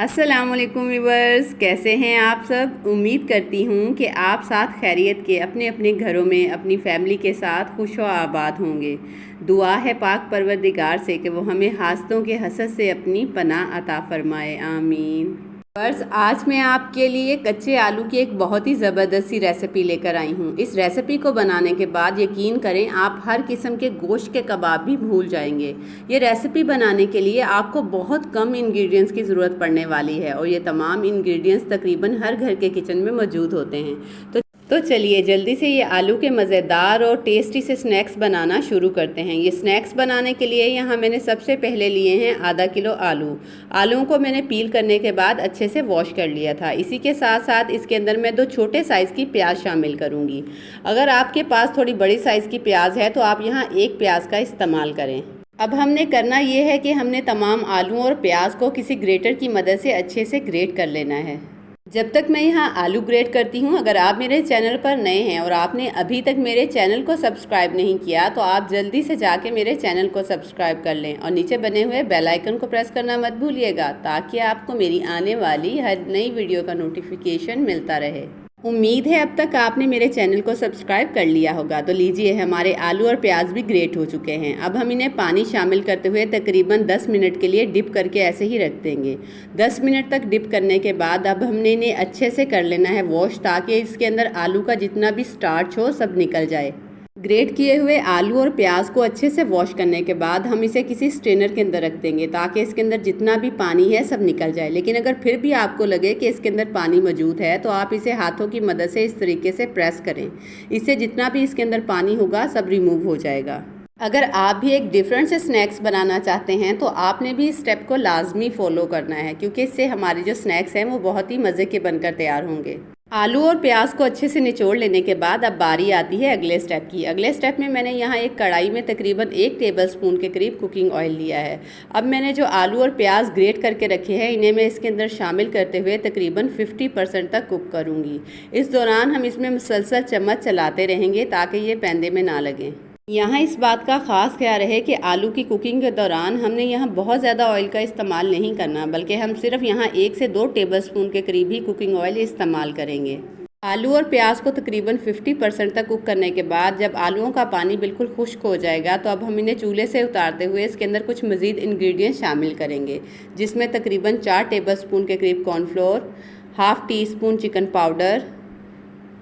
अस्सलामुअलैकुम व्यूवर्स, कैसे हैं आप सब। उम्मीद करती हूँ कि आप साथ खैरियत के अपने अपने घरों में अपनी फैमिली के साथ खुश व आबाद होंगे। दुआ है पाक परवरदिगार से कि वो हमें हासदों के हसद से अपनी पनाह अता फरमाए, आमीन। बस आज मैं आपके लिए कच्चे आलू की एक बहुत ही ज़बरदस्त सी रेसिपी लेकर आई हूँ। इस रेसिपी को बनाने के बाद यकीन करें आप हर किस्म के गोश्त के कबाब भी भूल जाएंगे। ये रेसिपी बनाने के लिए आपको बहुत कम इंग्रेडिएंट्स की ज़रूरत पड़ने वाली है और ये तमाम इंग्रेडिएंट्स तकरीबन हर घर के किचन में मौजूद होते हैं। तो चलिए जल्दी से ये आलू के मज़ेदार और टेस्टी से स्नैक्स बनाना शुरू करते हैं। ये स्नैक्स बनाने के लिए यहाँ मैंने सबसे पहले लिए हैं आधा किलो आलू। आलूओं को मैंने पील करने के बाद अच्छे से वॉश कर लिया था। इसी के साथ साथ इसके अंदर मैं 2 छोटे साइज़ की प्याज शामिल करूँगी। अगर आपके पास थोड़ी बड़ी साइज़ की प्याज है तो आप यहाँ 1 प्याज का इस्तेमाल करें। अब हमने करना ये है कि हमने तमाम आलू और प्याज को किसी ग्रेटर की मदद से अच्छे से ग्रेट कर लेना है। जब तक मैं यहाँ आलू ग्रेट करती हूँ, अगर आप मेरे चैनल पर नए हैं और आपने अभी तक मेरे चैनल को सब्सक्राइब नहीं किया तो आप जल्दी से जाके मेरे चैनल को सब्सक्राइब कर लें और नीचे बने हुए बेल आइकन को प्रेस करना मत भूलिएगा ताकि आपको मेरी आने वाली हर नई वीडियो का नोटिफिकेशन मिलता रहे। उम्मीद है अब तक आपने मेरे चैनल को सब्सक्राइब कर लिया होगा। तो लीजिए, हमारे आलू और प्याज भी ग्रेट हो चुके हैं। अब हम इन्हें पानी शामिल करते हुए तकरीबन 10 मिनट के लिए डिप करके ऐसे ही रख देंगे। 10 मिनट तक डिप करने के बाद अब हमने इन्हें अच्छे से कर लेना है वॉश, ताकि इसके अंदर आलू का जितना भी स्टार्च हो सब निकल जाए। ग्रेट किए हुए आलू और प्याज को अच्छे से वॉश करने के बाद हम इसे किसी स्ट्रेनर के अंदर रख देंगे ताकि इसके अंदर जितना भी पानी है सब निकल जाए। लेकिन अगर फिर भी आपको लगे कि इसके अंदर पानी मौजूद है तो आप इसे हाथों की मदद से इस तरीके से प्रेस करें। इससे जितना भी इसके अंदर पानी होगा सब रिमूव हो जाएगा। अगर आप भी एक डिफरेंट से स्नैक्स बनाना चाहते हैं तो आपने भी इस स्टेप को लाजमी फॉलो करना है, क्योंकि इससे हमारे जो स्नैक्स हैं वो बहुत ही मज़े के बनकर तैयार होंगे। आलू और प्याज को अच्छे से निचोड़ लेने के बाद अब बारी आती है अगले स्टेप की। अगले स्टेप में मैंने यहाँ एक कढ़ाई में तकरीबन 1 टेबलस्पून के करीब कुकिंग ऑयल लिया है। अब मैंने जो आलू और प्याज ग्रेट करके रखे हैं इन्हें मैं इसके अंदर शामिल करते हुए तकरीबन 50% तक कुक करूँगी। इस दौरान हम इसमें मुसलसल चम्मच चलाते रहेंगे ताकि ये पैंदे में ना लगें। यहाँ इस बात का ख़ास ख्याल रहे कि आलू की कुकिंग के दौरान हमने यहाँ बहुत ज़्यादा ऑयल का इस्तेमाल नहीं करना, बल्कि हम सिर्फ यहाँ 1 से 2 टेबलस्पून के करीब ही कुकिंग ऑयल इस्तेमाल करेंगे। आलू और प्याज को तकरीबन 50% तक कुक करने के बाद जब आलूओं का पानी बिल्कुल खुश्क हो जाएगा तो अब हम इन्हें चूल्हे से उतारते हुए इसके अंदर कुछ मज़ीद इंग्रेडिएंट्स शामिल करेंगे, जिसमें तकरीबन 4 टेबलस्पून के करीब cornflour, half tea spoon chicken powder,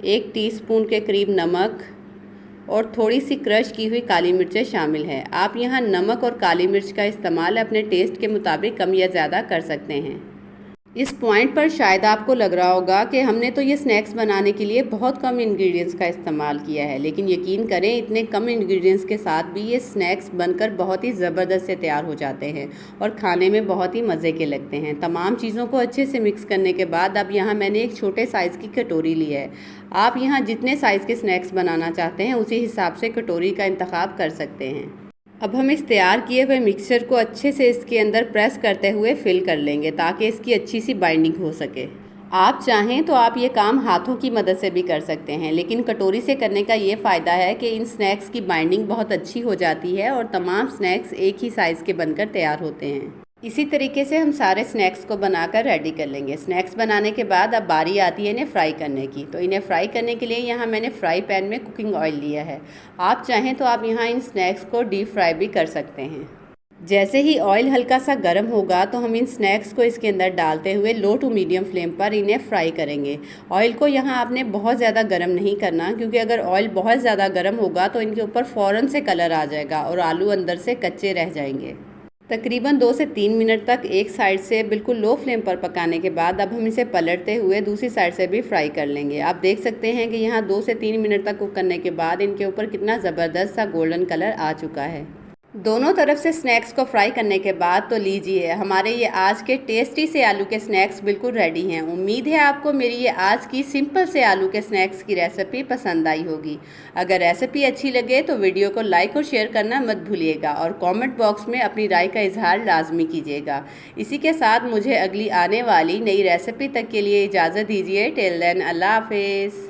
1 teaspoon के करीब नमक और थोड़ी सी क्रश की हुई काली मिर्चें शामिल है। आप यहाँ नमक और काली मिर्च का इस्तेमाल अपने टेस्ट के मुताबिक कम या ज़्यादा कर सकते हैं। इस पॉइंट पर शायद आपको लग रहा होगा कि हमने तो ये स्नैक्स बनाने के लिए बहुत कम इंग्रेडिएंट्स का इस्तेमाल किया है, लेकिन यकीन करें इतने कम इंग्रेडिएंट्स के साथ भी ये स्नैक्स बनकर बहुत ही ज़बरदस्त से तैयार हो जाते हैं और खाने में बहुत ही मज़े के लगते हैं। तमाम चीज़ों को अच्छे से मिक्स करने के बाद अब यहाँ मैंने एक छोटे साइज़ की कटोरी ली है। आप यहाँ जितने साइज़ के स्नैक्स बनाना चाहते हैं उसी हिसाब से कटोरी का इंतखाब कर सकते हैं। अब हम इस तैयार किए हुए मिक्सचर को अच्छे से इसके अंदर प्रेस करते हुए फिल कर लेंगे ताकि इसकी अच्छी सी बाइंडिंग हो सके। आप चाहें तो आप ये काम हाथों की मदद से भी कर सकते हैं, लेकिन कटोरी से करने का ये फ़ायदा है कि इन स्नैक्स की बाइंडिंग बहुत अच्छी हो जाती है और तमाम स्नैक्स एक ही साइज़ के बनकर तैयार होते हैं। इसी तरीके से हम सारे स्नैक्स को बनाकर रेडी कर लेंगे। स्नैक्स बनाने के बाद अब बारी आती है इन्हें फ्राई करने की। तो इन्हें फ्राई करने के लिए यहाँ मैंने फ्राई पैन में कुकिंग ऑयल लिया है। आप चाहें तो आप यहाँ इन स्नैक्स को डीप फ्राई भी कर सकते हैं। जैसे ही ऑयल हल्का सा गर्म होगा तो हम इन स्नैक्स को इसके अंदर डालते हुए लो टू मीडियम फ्लेम पर इन्हें फ्राई करेंगे। ऑयल को यहाँ आपने बहुत ज़्यादा गर्म नहीं करना, क्योंकि अगर ऑयल बहुत ज़्यादा गर्म होगा तो इनके ऊपर फ़ौरन से कलर आ जाएगा और आलू अंदर से कच्चे रह जाएंगे। तकरीबन 2 से 3 मिनट तक एक साइड से बिल्कुल लो फ्लेम पर पकाने के बाद अब हम इसे पलटते हुए दूसरी साइड से भी फ्राई कर लेंगे। आप देख सकते हैं कि यहाँ 2 से 3 मिनट तक कुक करने के बाद इनके ऊपर कितना ज़बरदस्त सा गोल्डन कलर आ चुका है। दोनों तरफ से स्नैक्स को फ्राई करने के बाद तो लीजिए, हमारे ये आज के टेस्टी से आलू के स्नैक्स बिल्कुल रेडी हैं। उम्मीद है आपको मेरी ये आज की सिंपल से आलू के स्नैक्स की रेसिपी पसंद आई होगी। अगर रेसिपी अच्छी लगे तो वीडियो को लाइक और शेयर करना मत भूलिएगा और कमेंट बॉक्स में अपनी राय का इजहार लाजमी कीजिएगा। इसी के साथ मुझे अगली आने वाली नई रेसिपी तक के लिए इजाज़त दीजिए। टिल देन, अल्लाह हाफिज़।